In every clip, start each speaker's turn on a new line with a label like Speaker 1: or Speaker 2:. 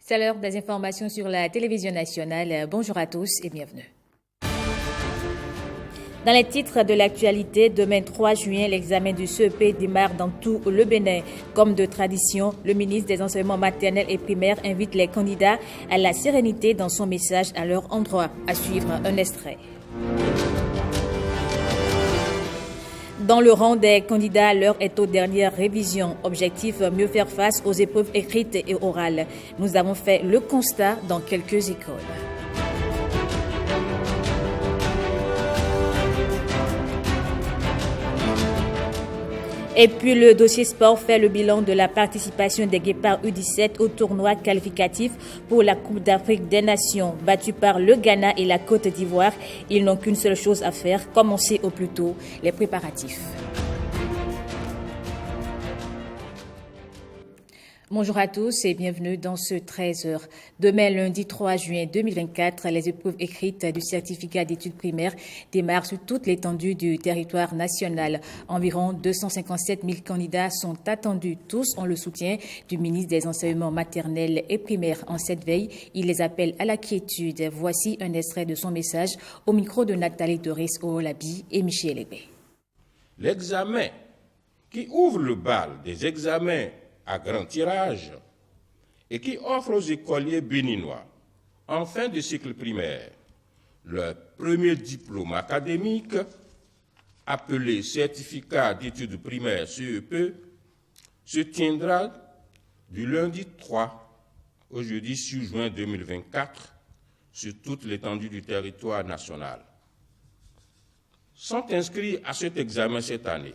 Speaker 1: C'est l'heure des informations sur la télévision nationale. Bonjour à tous et bienvenue. Dans les titres de l'actualité, demain 3 juin, l'examen du CEP démarre dans tout le Bénin. Comme de tradition, le ministre des Enseignements maternels et primaires invite les candidats à la sérénité dans son message à leur endroit. À suivre un extrait. Dans le rang des candidats, l'heure est aux dernières révisions. Objectif, mieux faire face aux épreuves écrites et orales. Nous avons fait le constat dans quelques écoles. Et puis le dossier sport fait le bilan de la participation des Guépards U17 au tournoi qualificatif pour la Coupe d'Afrique des Nations. Battus par le Ghana et la Côte d'Ivoire, ils n'ont qu'une seule chose à faire, commencer au plus tôt les préparatifs. Bonjour à tous et bienvenue dans ce 13h. Demain, lundi 3 juin 2024, les épreuves écrites du certificat d'études primaires démarrent sur toute l'étendue du territoire national. Environ 257 000 candidats sont attendus. Tous ont le soutien du ministre des Enseignements maternels et primaires. En cette veille, il les appelle à la quiétude. Voici un extrait de son message au micro de Nathalie Doris Oolabi et Michel Ébé.
Speaker 2: L'examen qui ouvre le bal des examens à grand tirage et qui offre aux écoliers béninois, en fin de cycle primaire, leur premier diplôme académique, appelé certificat d'études primaires CEP, se tiendra du lundi 3 au jeudi 6 juin 2024 sur toute l'étendue du territoire national. Sont inscrits à cet examen cette année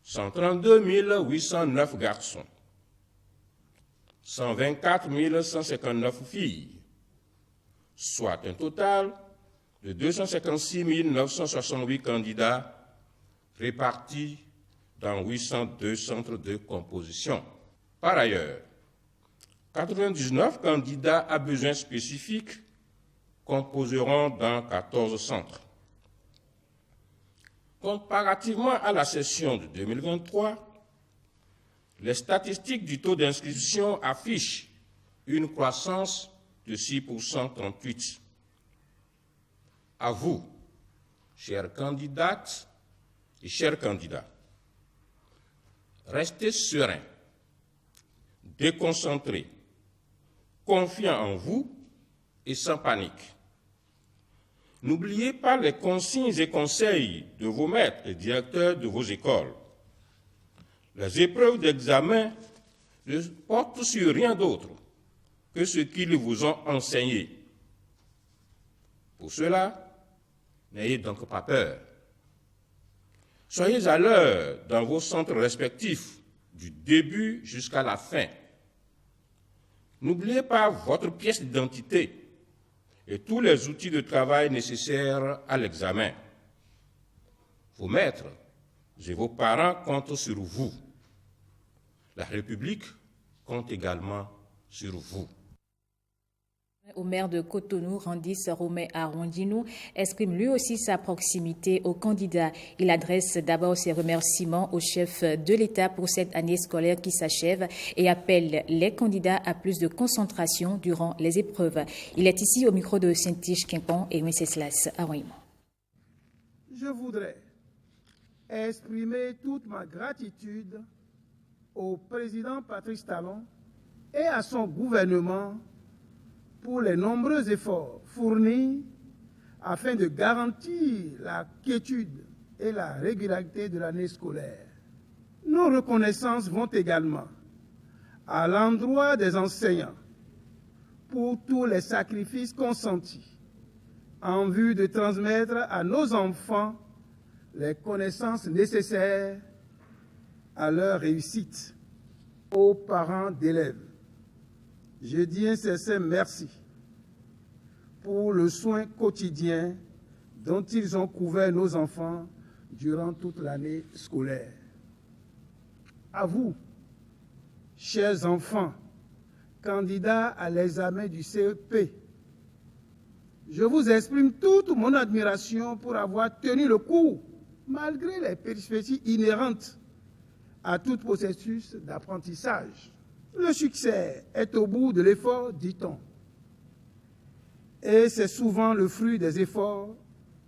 Speaker 2: 132 809 garçons, 124 159 filles, soit un total de 256 968 candidats répartis dans 802 centres de composition. Par ailleurs, 99 candidats à besoins spécifiques composeront dans 14 centres. Comparativement à la session de 2023, les statistiques du taux d'inscription affichent une croissance de 6,38%. À vous, chères candidates et chers candidats, restez sereins, déconcentrés, confiants en vous et sans panique. N'oubliez pas les consignes et conseils de vos maîtres et directeurs de vos écoles. Les épreuves d'examen ne portent sur rien d'autre que ce qu'ils vous ont enseigné. Pour cela, n'ayez donc pas peur. Soyez à l'heure dans vos centres respectifs, du début jusqu'à la fin. N'oubliez pas votre pièce d'identité et tous les outils de travail nécessaires à l'examen. Vos maîtres et vos parents comptent sur vous. La République compte également sur vous.
Speaker 1: Au maire de Cotonou, Randis Romain Arrondinou, exprime lui aussi sa proximité aux candidats. Il adresse d'abord ses remerciements au chef de l'État pour cette année scolaire qui s'achève et appelle les candidats à plus de concentration durant les épreuves. Il est ici au micro de Saint-Tige Quimpon et Wenceslas Aroimo.
Speaker 3: Je voudrais exprimer toute ma gratitude au président Patrice Talon et à son gouvernement pour les nombreux efforts fournis afin de garantir la quiétude et la régularité de l'année scolaire. Nos reconnaissances vont également à l'endroit des enseignants pour tous les sacrifices consentis en vue de transmettre à nos enfants les connaissances nécessaires à leur réussite. Aux parents d'élèves, je dis un sincère merci pour le soin quotidien dont ils ont couvert nos enfants durant toute l'année scolaire. À vous, chers enfants, candidats à l'examen du CEP, je vous exprime toute mon admiration pour avoir tenu le coup, malgré les péripéties inhérentes à tout processus d'apprentissage. Le succès est au bout de l'effort, dit-on. Et c'est souvent le fruit des efforts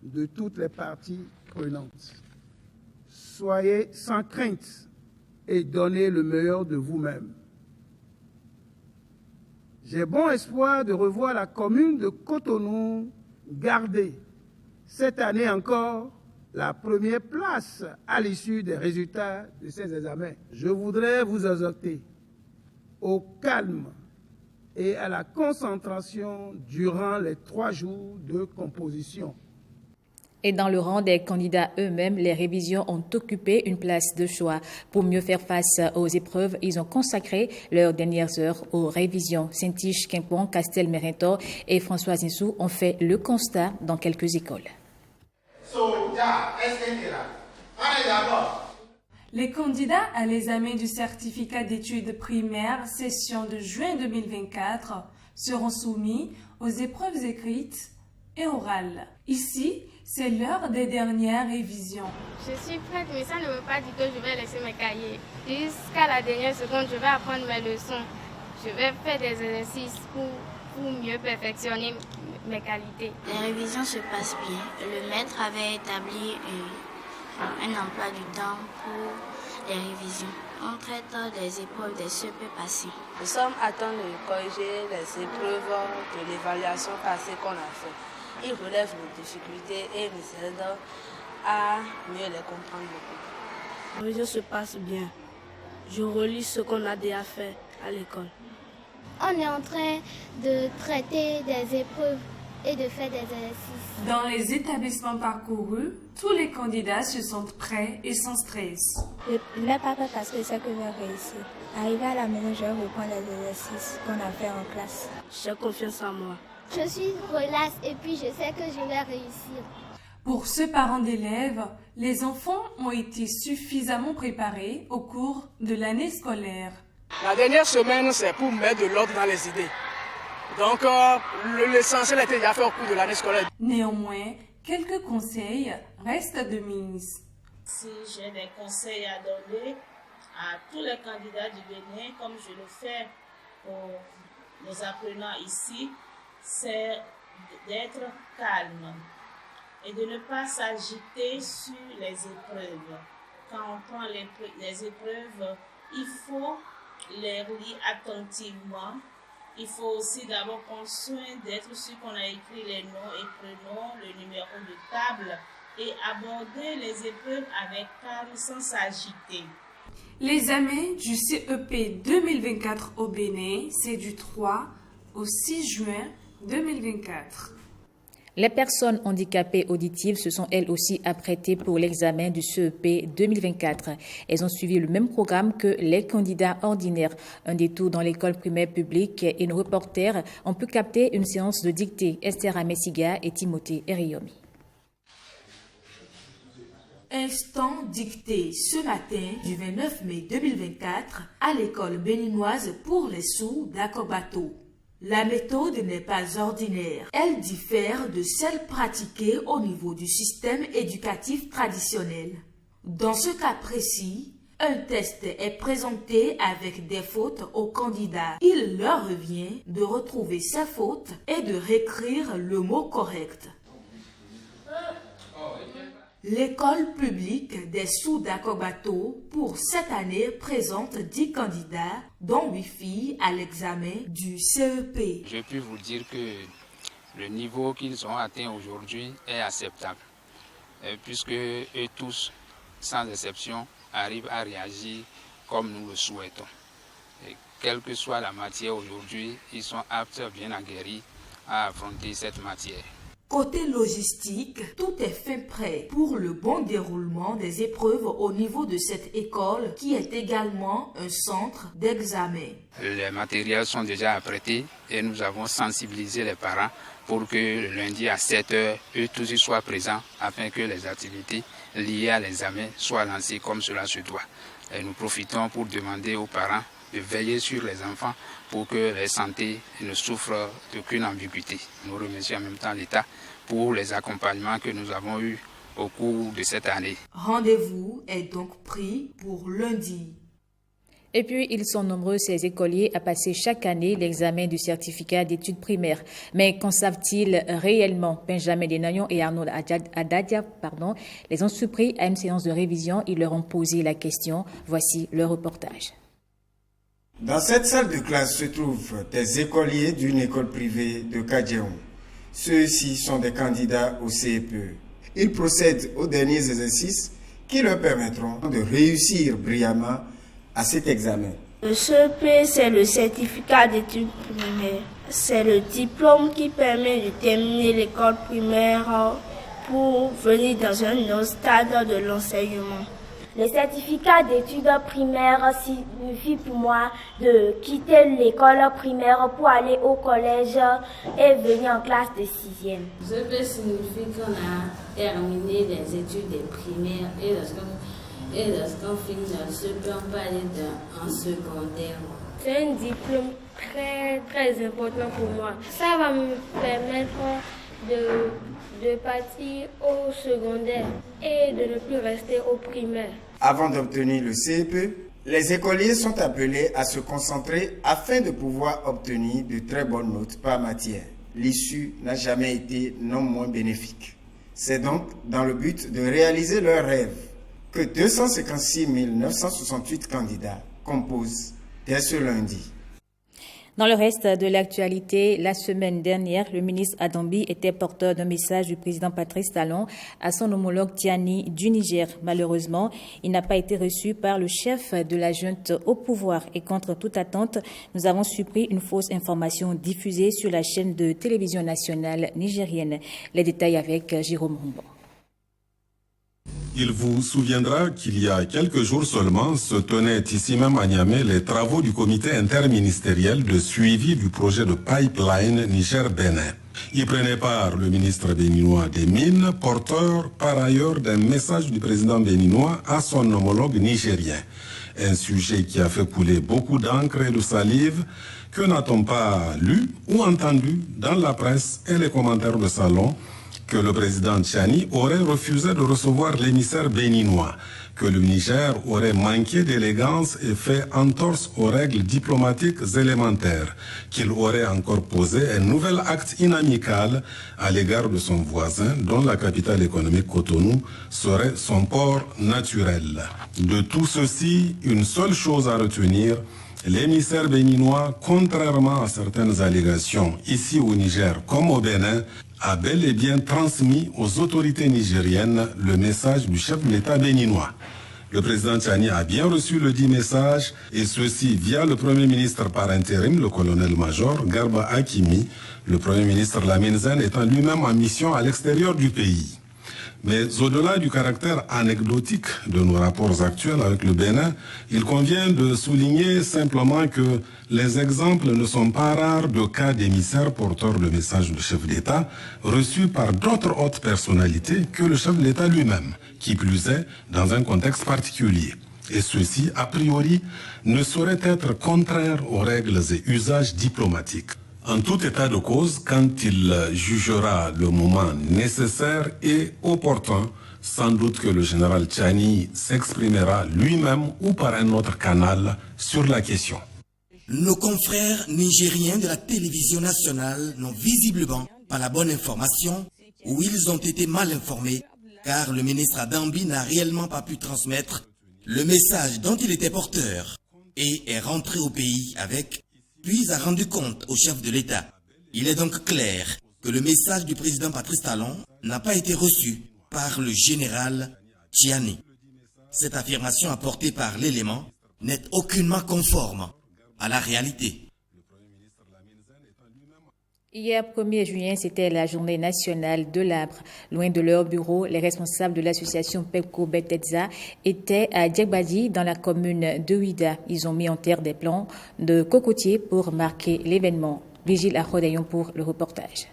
Speaker 3: de toutes les parties prenantes. Soyez sans crainte et donnez le meilleur de vous-même. J'ai bon espoir de revoir la commune de Cotonou garder, cette année encore, la première place à l'issue des résultats de ces examens. Je voudrais vous exhorter au calme et à la concentration durant les 3 jours de composition.
Speaker 1: Et dans le rang des candidats eux-mêmes, les révisions ont occupé une place de choix. Pour mieux faire face aux épreuves, ils ont consacré leurs dernières heures aux révisions. Saint-Tiche, Quimpon, Castel-Mérentor et Françoise Insou ont fait le constat dans quelques écoles.
Speaker 4: Les candidats à l'examen du certificat d'études primaires session de juin 2024 seront soumis aux épreuves écrites et orales. Ici, c'est l'heure des dernières révisions.
Speaker 5: Je suis prête, mais ça ne veut pas dire que je vais laisser mes cahiers. Jusqu'à la dernière seconde, je vais apprendre mes leçons. Je vais faire des exercices pour mieux perfectionner mes qualités.
Speaker 6: Les révisions se passent bien. Le maître avait établi un emploi du temps pour les révisions. On traite des épreuves des CEP passées.
Speaker 7: Nous sommes à temps de corriger les épreuves de l'évaluation passée qu'on a fait. Ils relèvent nos difficultés et nous aident à mieux les comprendre.
Speaker 8: La révision se passe bien. Je relis ce qu'on a déjà fait à l'école.
Speaker 9: On est en train de traiter des épreuves et de faire des exercices.
Speaker 4: Dans les établissements parcourus, tous les candidats se sentent prêts et sans stress.
Speaker 10: Je n'ai pas peur parce que c'est que je vais réussir. Arrivé à la maison, je vais reprendre les exercices qu'on a fait en classe.
Speaker 8: J'ai confiance en moi.
Speaker 9: Je suis relaxe et puis je sais que je vais réussir.
Speaker 4: Pour ce parent d'élèves, les enfants ont été suffisamment préparés au cours de l'année scolaire.
Speaker 11: La dernière semaine, c'est pour mettre de l'ordre dans les idées. Donc, l'essentiel a été déjà fait au cours de l'année scolaire.
Speaker 4: Néanmoins, quelques conseils restent de mise.
Speaker 12: Si j'ai des conseils à donner à tous les candidats du Bénin, comme je le fais pour nos apprenants ici, c'est d'être calme et de ne pas s'agiter sur les épreuves. Quand on prend les épreuves, il faut les lire attentivement. Il faut aussi d'abord prendre soin d'être sûr qu'on a écrit les noms et prénoms, le numéro de table et aborder les épreuves avec calme sans s'agiter.
Speaker 4: L'examen du CEP 2024 au Bénin, c'est du 3 au 6 juin 2024.
Speaker 1: Les personnes handicapées auditives se sont elles aussi apprêtées pour l'examen du CEP 2024. Elles ont suivi le même programme que les candidats ordinaires. Un détour dans l'école primaire publique et nos reporters ont pu capter une séance de dictée. Esther Amessiga et Timothée Eriomi.
Speaker 13: Instant dicté ce matin du 29 mai 2024 à l'école béninoise pour les sourds d'Akobato. La méthode n'est pas ordinaire. Elle diffère de celle pratiquée au niveau du système éducatif traditionnel. Dans ce cas précis, un test est présenté avec des fautes aux candidats. Il leur revient de retrouver ces fautes et de réécrire le mot correct. L'école publique des sourds d'Akobato pour cette année présente 10 candidats, dont 8 filles à l'examen du CEP.
Speaker 14: Je puis vous dire que le niveau qu'ils ont atteint aujourd'hui est acceptable, puisque eux tous, sans exception, arrivent à réagir comme nous le souhaitons. Et quelle que soit la matière aujourd'hui, ils sont aptes, bien aguerris à affronter cette matière.
Speaker 13: Côté logistique, tout est fait prêt pour le bon déroulement des épreuves au niveau de cette école qui est également un centre d'examen.
Speaker 14: Les matériels sont déjà apprêtés et nous avons sensibilisé les parents pour que le lundi à 7h, eux tous y soient présents afin que les activités liées à l'examen soient lancées comme cela se doit. Et nous profitons pour demander aux parents de veiller sur les enfants pour que leur santé ne souffre d'aucune ambiguïté. Nous remercions en même temps l'État pour les accompagnements que nous avons eus au cours de cette année.
Speaker 13: Rendez-vous est donc pris pour lundi.
Speaker 1: Et puis, ils sont nombreux, ces écoliers, à passer chaque année l'examen du certificat d'études primaires. Mais qu'en savent-ils réellement? Benjamin Denagnon et Arnaud Adadia les ont surpris à une séance de révision. Ils leur ont posé la question. Voici le reportage.
Speaker 15: Dans cette salle de classe se trouvent des écoliers d'une école privée de Kadjeon. Ceux-ci sont des candidats au CEPE. Ils procèdent aux derniers exercices qui leur permettront de réussir brillamment à cet examen.
Speaker 8: Le CEP, c'est le certificat d'études primaires. C'est le diplôme qui permet de terminer l'école primaire pour venir dans un autre stade de l'enseignement.
Speaker 9: Le certificat d'études primaires signifie pour moi de quitter l'école primaire pour aller au collège et venir en classe de 6e.
Speaker 16: CEP signifie qu'on a terminé les études primaires et lorsqu'on finit le CEP, on peut aller en secondaire.
Speaker 9: C'est un diplôme très important pour moi. Ça va me permettre de partir au secondaire et de ne plus rester au primaire.
Speaker 15: Avant d'obtenir le CEP, les écoliers sont appelés à se concentrer afin de pouvoir obtenir de très bonnes notes par matière. L'issue n'a jamais été non moins bénéfique. C'est donc dans le but de réaliser leur rêve que 256 968 candidats composent dès ce lundi.
Speaker 1: Dans le reste de l'actualité, la semaine dernière, le ministre Adambi était porteur d'un message du président Patrice Talon à son homologue Tiani du Niger. Malheureusement, il n'a pas été reçu par le chef de la junte au pouvoir. Et contre toute attente, nous avons suppris une fausse information diffusée sur la chaîne de télévision nationale nigérienne. Les détails avec Jérôme Rombo.
Speaker 17: Il vous souviendra qu'il y a quelques jours seulement se tenaient ici même à Niamey les travaux du comité interministériel de suivi du projet de pipeline Niger-Bénin. Y prenait part le ministre béninois des Mines, porteur par ailleurs d'un message du président béninois à son homologue nigérien. Un sujet qui a fait couler beaucoup d'encre et de salive que n'a-t-on pas lu ou entendu dans la presse et les commentaires de salon que le président Tiani aurait refusé de recevoir l'émissaire béninois, que le Niger aurait manqué d'élégance et fait entorse aux règles diplomatiques élémentaires, qu'il aurait encore posé un nouvel acte inamical à l'égard de son voisin, dont la capitale économique Cotonou serait son port naturel. De tout ceci, une seule chose à retenir: l'émissaire béninois, contrairement à certaines allégations ici au Niger comme au Bénin, a bel et bien transmis aux autorités nigériennes le message du chef de l'État béninois. Le président Tiani a bien reçu le dit message, et ceci via le Premier ministre par intérim, le colonel-major Garba Hakimi, le Premier ministre Lamine Zen étant lui-même en mission à l'extérieur du pays. Mais au-delà du caractère anecdotique de nos rapports actuels avec le Bénin, il convient de souligner simplement que les exemples ne sont pas rares de cas d'émissaires porteurs de messages du chef d'État reçus par d'autres hautes personnalités que le chef de l'État lui-même, qui plus est dans un contexte particulier. Et ceci, a priori, ne saurait être contraire aux règles et usages diplomatiques. En tout état de cause, quand il jugera le moment nécessaire et opportun, sans doute que le général Tiani s'exprimera lui-même ou par un autre canal sur la question.
Speaker 18: Nos confrères nigériens de la télévision nationale n'ont visiblement pas la bonne information, ou ils ont été mal informés, car le ministre Adambi n'a réellement pas pu transmettre le message dont il était porteur et est rentré au pays avec, puis a rendu compte au chef de l'État. Il est donc clair que le message du président Patrice Talon n'a pas été reçu par le général Tiani. Cette affirmation apportée par l'élément n'est aucunement conforme à la réalité.
Speaker 1: Hier, 1er juin, c'était la journée nationale de l'arbre. Loin de leur bureau, les responsables de l'association Pepco Betedza étaient à Djegbadi, dans la commune de Ouida. Ils ont mis en terre des plants de cocotiers pour marquer l'événement. Vigile Arodayon pour le reportage.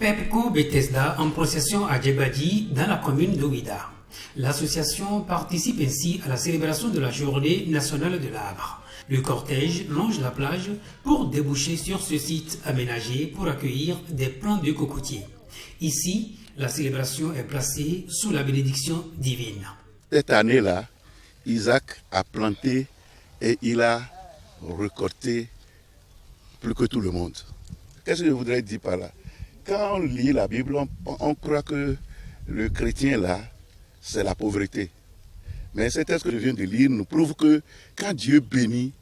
Speaker 19: Pepco Betesda en procession à Djegbadi, dans la commune de Ouida. L'association participe ainsi à la célébration de la journée nationale de l'arbre. Le cortège longe la plage pour déboucher sur ce site aménagé pour accueillir des plants de cocotiers. Ici, la célébration est placée sous la bénédiction divine.
Speaker 20: Cette année-là, Isaac a planté et il a récolté plus que tout le monde. Qu'est-ce que je voudrais dire par là? Quand on lit la Bible, on croit que le chrétien là, c'est la pauvreté. Mais ce texte que je viens de lire nous prouve que quand Dieu bénit,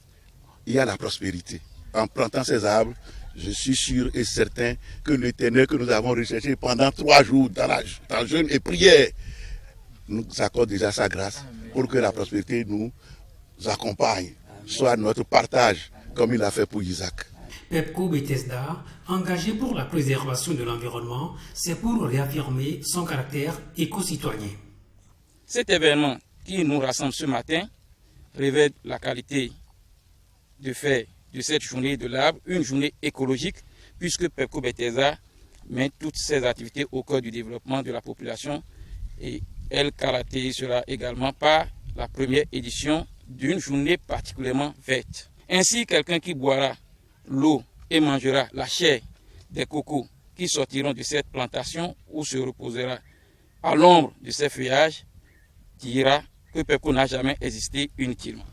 Speaker 20: il y a la prospérité. En plantant ces arbres, je suis sûr et certain que l'Éternel que nous avons recherché pendant 3 jours dans jeûne et prière nous accorde déjà sa grâce pour que la prospérité nous accompagne, soit notre partage comme il a fait pour Isaac.
Speaker 19: Pepco Bethesda, engagé pour la préservation de l'environnement, c'est pour réaffirmer son caractère éco-citoyen.
Speaker 21: Cet événement qui nous rassemble ce matin révèle la qualité de fait de cette journée de l'arbre, une journée écologique, puisque Pepco Bethesda met toutes ses activités au cœur du développement de la population et elle caractérisera également par la première édition d'une journée particulièrement verte. Ainsi, quelqu'un qui boira l'eau et mangera la chair des cocos qui sortiront de cette plantation ou se reposera à l'ombre de ces feuillages dira que Pepco n'a jamais existé inutilement.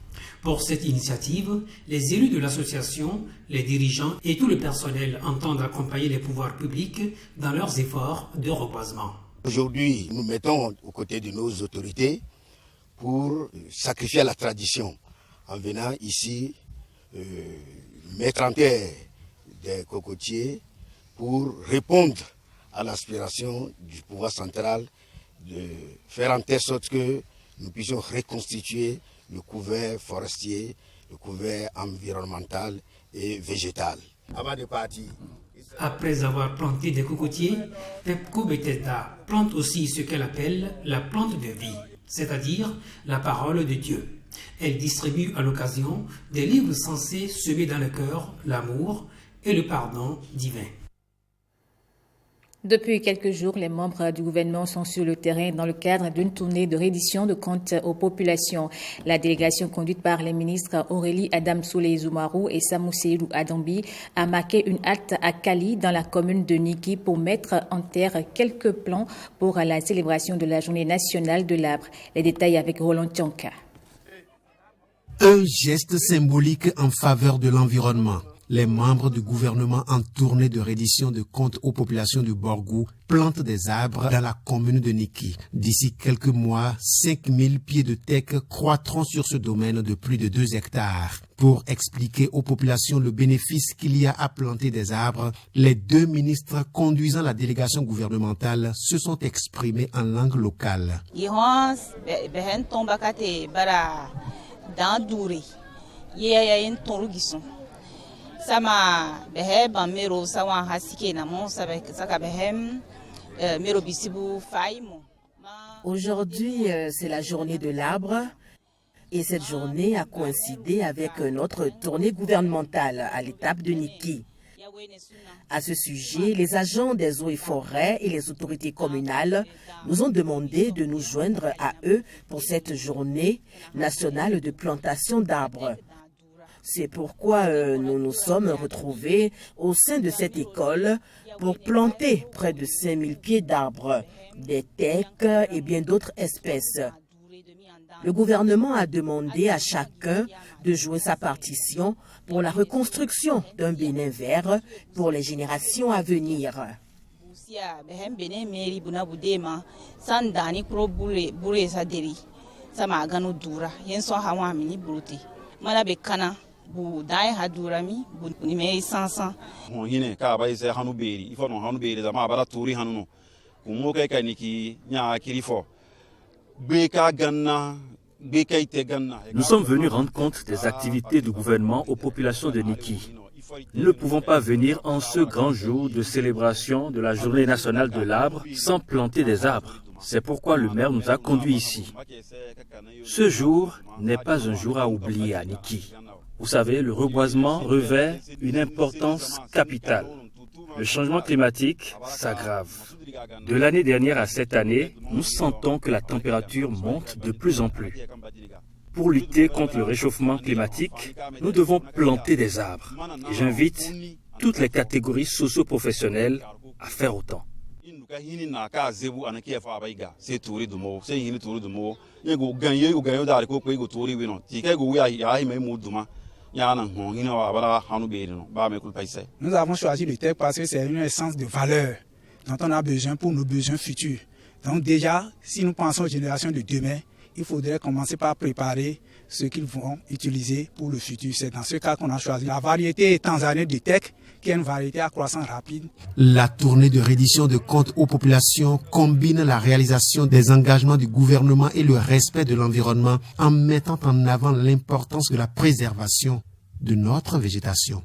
Speaker 19: Pour cette initiative, les élus de l'association, les dirigeants et tout le personnel entendent accompagner les pouvoirs publics dans leurs efforts de reboisement.
Speaker 22: Aujourd'hui, nous mettons aux côtés de nos autorités pour sacrifier la tradition en venant ici mettre en terre des cocotiers pour répondre à l'aspiration du pouvoir central de faire en telle sorte que nous puissions reconstituer le couvert forestier, le couvert environnemental et végétal. Avant de partir.
Speaker 19: Après avoir planté des cocotiers, Pepco Bethesda plante aussi ce qu'elle appelle la plante de vie, c'est-à-dire la parole de Dieu. Elle distribue à l'occasion des livres censés semer dans le cœur l'amour et le pardon divin.
Speaker 1: Depuis quelques jours, les membres du gouvernement sont sur le terrain dans le cadre d'une tournée de reddition de comptes aux populations. La délégation conduite par les ministres Aurélie Adamsoulé-Zoumarou et Samou Seydou Adambi a marqué une halte à Kali dans la commune de Niki pour mettre en terre quelques plans pour la célébration de la journée nationale de l'arbre. Les détails avec Roland Tchanka.
Speaker 23: Un geste symbolique en faveur de l'environnement. Les membres du gouvernement en tournée de reddition de comptes aux populations de Borgou plantent des arbres dans la commune de Niki. D'ici quelques mois, 5000 pieds de teck croîtront sur ce domaine de plus de 2 hectares. Pour expliquer aux populations le bénéfice qu'il y a à planter des arbres, les 2 ministres conduisant la délégation gouvernementale se sont exprimés en langue locale.
Speaker 24: Aujourd'hui, c'est la journée de l'arbre et cette journée a coïncidé avec notre tournée gouvernementale à l'étape de Niki. À ce sujet, les agents des eaux et forêts et les autorités communales nous ont demandé de nous joindre à eux pour cette journée nationale de plantation d'arbres. C'est pourquoi nous nous sommes retrouvés au sein de cette école pour planter près de 5000 pieds d'arbres, des tecs et bien d'autres espèces. Le gouvernement a demandé à chacun de jouer sa partition pour la reconstruction d'un Bénin vert pour les générations à venir.
Speaker 25: Nous sommes venus rendre compte des activités du gouvernement aux populations de Niki. Nous ne pouvons pas venir en ce grand jour de célébration de la journée nationale de l'arbre sans planter des arbres. C'est pourquoi le maire nous a conduits ici. Ce jour n'est pas un jour à oublier à Niki. Vous savez, le reboisement revêt une importance capitale. Le changement climatique s'aggrave. De l'année dernière à cette année, nous sentons que la température monte de plus en plus. Pour lutter contre le réchauffement climatique, nous devons planter des arbres. Et j'invite toutes les catégories socio-professionnelles à faire autant.
Speaker 2: Nous avons choisi le TEC parce que c'est une essence de valeur dont on a besoin pour nos besoins futurs. Donc déjà, si nous pensons aux générations de demain, il faudrait commencer par préparer ce qu'ils vont utiliser pour le futur. C'est dans ce cas qu'on a choisi la variété tanzanienne du TEC, qui est une variété à croissance rapide.
Speaker 23: La tournée de reddition de comptes aux populations combine la réalisation des engagements du gouvernement et le respect de l'environnement en mettant en avant l'importance de la préservation de notre végétation.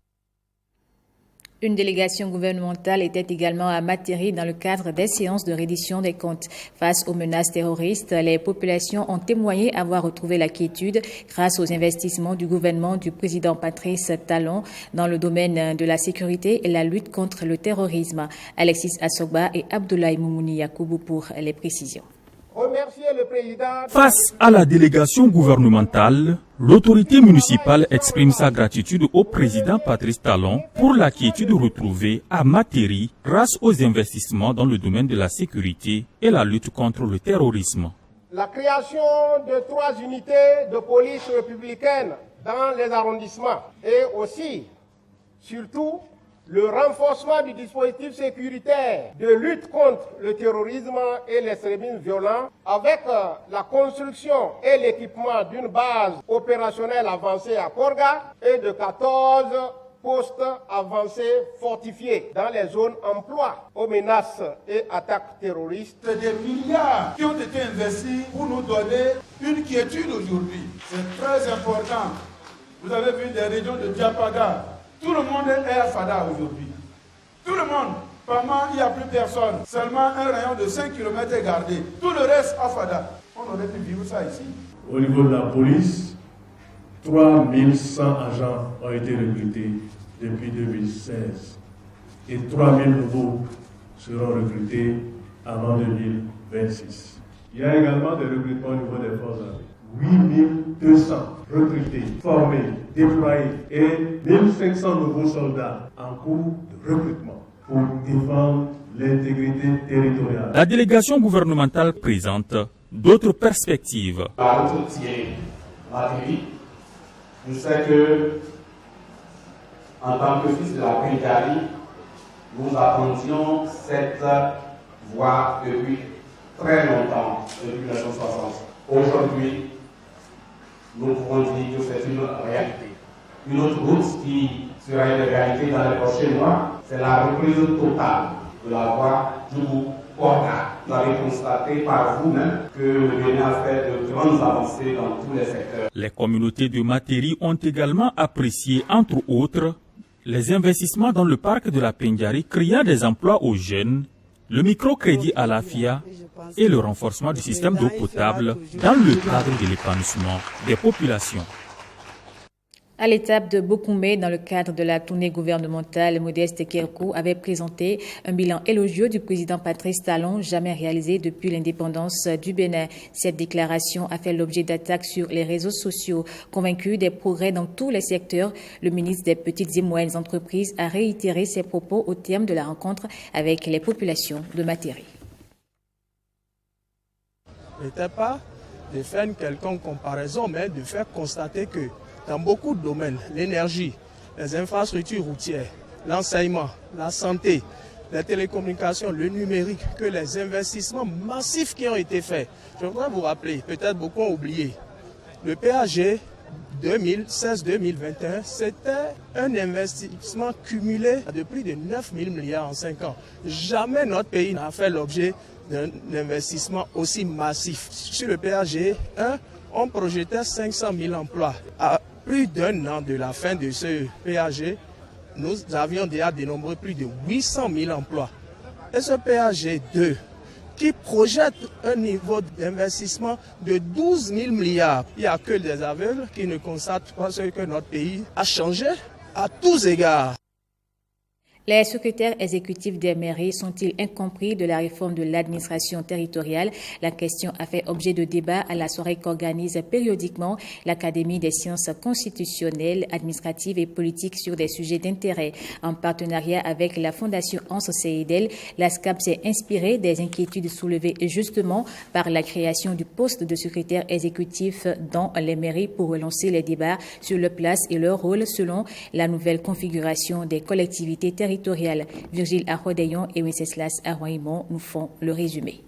Speaker 1: Une délégation gouvernementale était également à Materi dans le cadre des séances de reddition des comptes. Face aux menaces terroristes, les populations ont témoigné avoir retrouvé la quiétude grâce aux investissements du gouvernement du président Patrice Talon dans le domaine de la sécurité et la lutte contre le terrorisme. Alexis Assogba et Abdoulaye Moumouni Yakoubou pour les précisions.
Speaker 3: Face à la délégation gouvernementale, l'autorité municipale exprime sa gratitude au président Patrice Talon pour la quiétude retrouvée à Materi grâce aux investissements dans le domaine de la sécurité et la lutte contre le terrorisme.
Speaker 5: La création de 3 unités de police républicaine dans les arrondissements et aussi, surtout, le renforcement du dispositif sécuritaire de lutte contre le terrorisme et l'extrémisme violent avec la construction et l'équipement d'une base opérationnelle avancée à Korga et de 14 postes avancés fortifiés dans les zones emploi aux menaces et attaques terroristes.
Speaker 6: C'est des milliards qui ont été investis pour nous donner une quiétude aujourd'hui. C'est très important. Vous avez vu des régions de Diapaga. Tout le monde est à Fada aujourd'hui. Tout le monde. Pendant il n'y a plus personne. Seulement un rayon de 5 km est gardé. Tout le reste à Fada. On aurait pu vivre ça ici.
Speaker 7: Au niveau de la police, 3100 agents ont été recrutés depuis 2016. Et 3000 nouveaux seront recrutés avant 2026. Il y a également des recrutements au niveau des forces armées. 8200 recrutés, formés, déployés et 1500 nouveaux soldats en cours de recrutement pour défendre l'intégrité territoriale.
Speaker 3: La délégation gouvernementale présente d'autres perspectives.
Speaker 26: La route Materi, je sais que, en tant que fils de la Bulgarie, nous attendions cette voie depuis très longtemps, depuis 1960. Aujourd'hui, nous pouvons dire que c'est une réalité. Une autre route qui sera une réalité dans les prochains mois, c'est la reprise totale de la voie Djougou-Korga. Vous avez constaté par vous-même que le Bénin a fait de grandes avancées dans tous les secteurs.
Speaker 3: Les communautés de Materi ont également apprécié, entre autres, les investissements dans le parc de la Pendjari créant des emplois aux jeunes, le microcrédit à la FIA et le renforcement du système d'eau potable dans le cadre de l'épanouissement des populations.
Speaker 1: À l'étape de Bokoumé, dans le cadre de la tournée gouvernementale, Modeste Kerkou avait présenté un bilan élogieux du président Patrice Talon, jamais réalisé depuis l'indépendance du Bénin. Cette déclaration a fait l'objet d'attaques sur les réseaux sociaux. Convaincu des progrès dans tous les secteurs, le ministre des Petites et Moyennes Entreprises a réitéré ses propos au terme de la rencontre avec les populations de Materi.
Speaker 2: N'était pas de faire une quelconque comparaison, mais de faire constater que dans beaucoup de domaines, l'énergie, les infrastructures routières, l'enseignement, la santé, les télécommunications, le numérique, que les investissements massifs qui ont été faits. Je voudrais vous rappeler, peut-être beaucoup ont oublié, le PAG 2016-2021, c'était un investissement cumulé de plus de 9 000 milliards en 5 ans. Jamais notre pays n'a fait l'objet d'un investissement aussi massif. Sur le PAG 1, on projetait 500 000 emplois. À plus d'un an de la fin de ce PAG, nous avions déjà dénombré plus de 800 000 emplois. Et ce PAG 2, qui projette un niveau d'investissement de 12 000 milliards. Il n'y a que des aveugles qui ne constatent pas ce que notre pays a changé à tous égards.
Speaker 1: Les secrétaires exécutifs des mairies sont-ils incompris de la réforme de l'administration territoriale? La question a fait objet de débat à la soirée qu'organise périodiquement l'Académie des sciences constitutionnelles, administratives et politiques sur des sujets d'intérêt. En partenariat avec la Fondation Hans Seidel, l'ASCAP s'est inspirée des inquiétudes soulevées justement par la création du poste de secrétaire exécutif dans les mairies pour relancer les débats sur leur place et leur rôle selon la nouvelle configuration des collectivités territoriales. Virgile Arrodeyon et Wenceslas Arroimont nous font le résumé.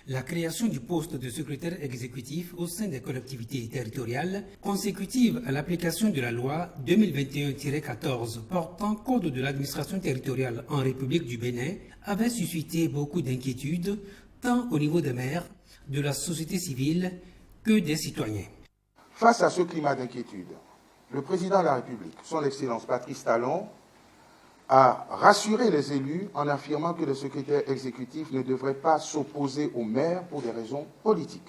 Speaker 19: La création du poste de secrétaire exécutif au sein des collectivités territoriales, consécutive à l'application de la loi 2021-14 portant Code de l'administration territoriale en République du Bénin, avait suscité beaucoup d'inquiétudes, tant au niveau des maires, de la société civile que des citoyens.
Speaker 6: Face à ce climat d'inquiétude, le président de la République, son Excellence Patrice Talon, a rassuré les élus en affirmant que le secrétaire exécutif ne devrait pas s'opposer au maire pour des raisons politiques.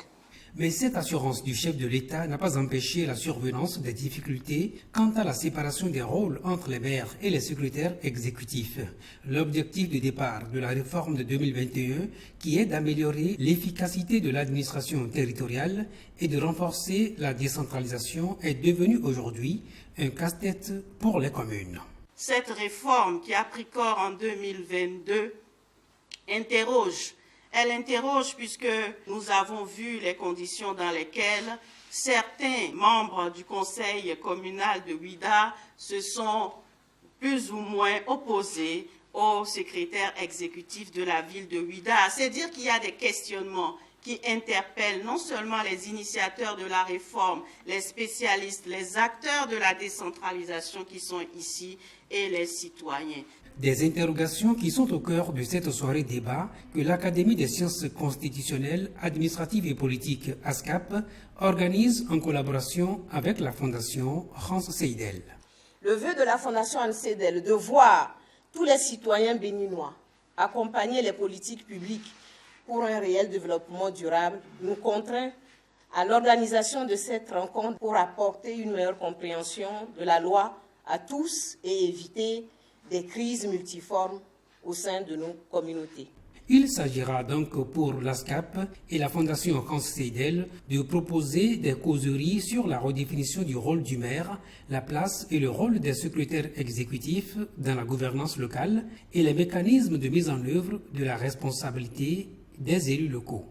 Speaker 19: Mais cette assurance du chef de l'État n'a pas empêché la survenance des difficultés quant à la séparation des rôles entre les maires et les secrétaires exécutifs. L'objectif de départ de la réforme de 2021, qui est d'améliorer l'efficacité de l'administration territoriale et de renforcer la décentralisation, est devenu aujourd'hui un casse-tête pour les communes.
Speaker 4: Cette réforme qui a pris corps en 2022 interroge. Elle interroge puisque nous avons vu les conditions dans lesquelles certains membres du conseil communal de Ouidah se sont plus ou moins opposés au secrétaire exécutif de la ville de Ouidah. C'est dire qu'il y a des questionnements qui interpellent non seulement les initiateurs de la réforme, les spécialistes, les acteurs de la décentralisation qui sont ici et les citoyens.
Speaker 19: Des interrogations qui sont au cœur de cette soirée débat que l'Académie des sciences constitutionnelles, administratives et politiques, ASCAP, organise en collaboration avec la Fondation Hans Seidel.
Speaker 24: Le vœu de la Fondation Hans Seidel de voir tous les citoyens béninois accompagner les politiques publiques pour un réel développement durable nous contraint à l'organisation de cette rencontre pour apporter une meilleure compréhension de la loi à tous et éviter des crises multiformes au sein de nos communautés.
Speaker 19: Il s'agira donc pour l'ASCAP et la Fondation Hans Seidel de proposer des causeries sur la redéfinition du rôle du maire, la place et le rôle des secrétaires exécutifs dans la gouvernance locale et les mécanismes de mise en œuvre de la responsabilité des élus locaux.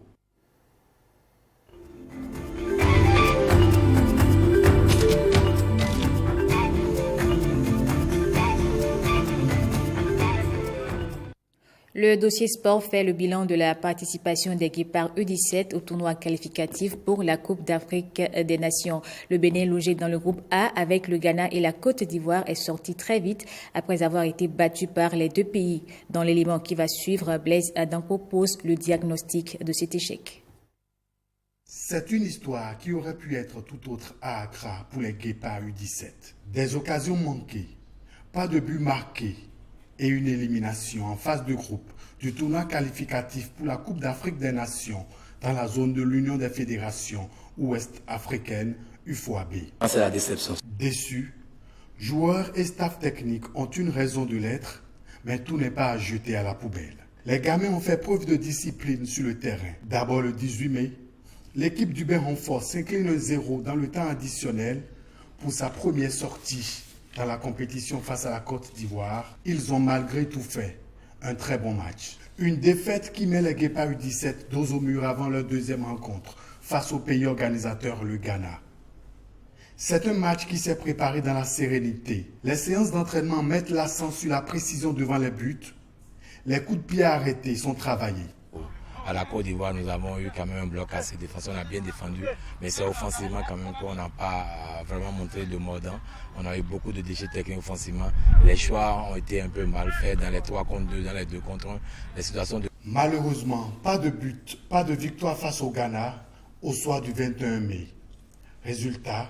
Speaker 1: Le dossier sport fait le bilan de la participation des Guépards U17 au tournoi qualificatif pour la Coupe d'Afrique des Nations. Le Bénin, logé dans le groupe A avec le Ghana et la Côte d'Ivoire, est sorti très vite après avoir été battu par les deux pays. Dans l'élément qui va suivre, Blaise Adam propose le diagnostic de cet échec.
Speaker 10: C'est une histoire qui aurait pu être tout autre à Accra pour les Guépards U17. Des occasions manquées, pas de but marqué et une élimination en phase de groupe du tournoi qualificatif pour la Coupe d'Afrique des Nations dans la zone de l'Union des fédérations ouest-africaines, UFOAB.
Speaker 11: C'est la déception.
Speaker 10: Déçus, joueurs et staff technique ont une raison de l'être, mais tout n'est pas à jeter à la poubelle. Les gamins ont fait preuve de discipline sur le terrain. D'abord le 18 mai, l'équipe du Bain Renfort s'incline 1-0 dans le temps additionnel pour sa première sortie dans la compétition face à la Côte d'Ivoire. Ils ont malgré tout fait un très bon match. Une défaite qui met les Guépards U17 dos au mur avant leur deuxième rencontre face au pays organisateur, le Ghana. C'est un match qui s'est préparé dans la sérénité. Les séances d'entraînement mettent l'accent sur la précision devant les buts. Les coups de pied arrêtés sont travaillés.
Speaker 11: À la Côte d'Ivoire, nous avons eu quand même un bloc assez défensif. On a bien défendu, mais c'est offensivement quand même qu'on n'a pas vraiment montré de mordant. On a eu beaucoup de déchets techniques offensivement. Les choix ont été un peu mal faits dans les 3 contre 2, dans les 2 contre 1. Les situations de...
Speaker 10: Malheureusement, pas de but, pas de victoire face au Ghana au soir du 21 mai. Résultat,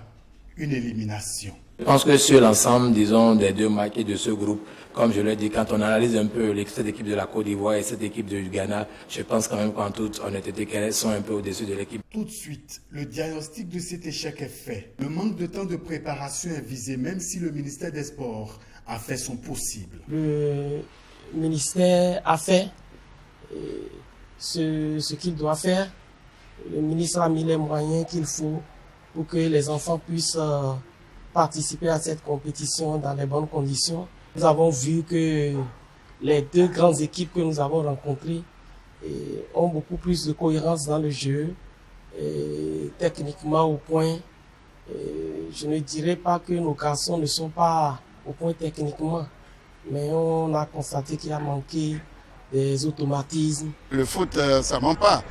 Speaker 10: une élimination.
Speaker 11: Je pense que sur l'ensemble, disons, des 2 matchs et de ce groupe, comme je l'ai dit, quand on analyse un peu cette équipe de la Côte d'Ivoire et cette équipe du Ghana, je pense quand même qu'en toute honnêteté, qu'elles sont un peu au-dessus de l'équipe.
Speaker 10: Tout de suite, le diagnostic de cet échec est fait. Le manque de temps de préparation est visé, même si le ministère des Sports a fait son possible.
Speaker 8: Le ministère a fait ce qu'il doit faire. Le ministre a mis les moyens qu'il faut pour que les enfants puissent participer à cette compétition dans les bonnes conditions. Nous avons vu que les deux grandes équipes que nous avons rencontrées ont beaucoup plus de cohérence dans le jeu, techniquement au point. Je ne dirais pas que nos garçons ne sont pas au point techniquement, mais on a constaté qu'il a manqué des automatismes.
Speaker 6: Le foot, ça ment pas.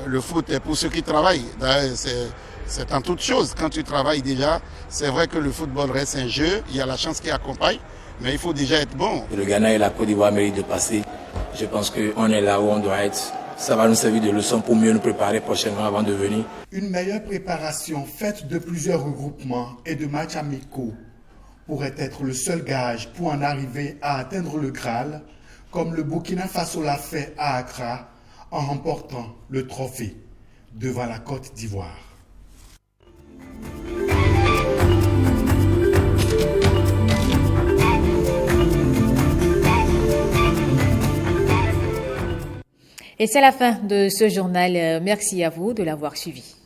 Speaker 6: Le foot est pour ceux qui travaillent. C'est en toute chose. Quand tu travailles déjà, c'est vrai que le football reste un jeu. Il y a la chance qui accompagne, mais il faut déjà être bon.
Speaker 11: Le Ghana et la Côte d'Ivoire méritent de passer. Je pense qu'on est là où on doit être. Ça va nous servir de leçon pour mieux nous préparer prochainement avant de venir.
Speaker 10: Une meilleure préparation faite de plusieurs regroupements et de matchs amicaux pourrait être le seul gage pour en arriver à atteindre le Graal, comme le Burkina Faso l'a fait à Accra en remportant le trophée devant la Côte d'Ivoire.
Speaker 1: Et c'est la fin de ce journal. Merci à vous de l'avoir suivi.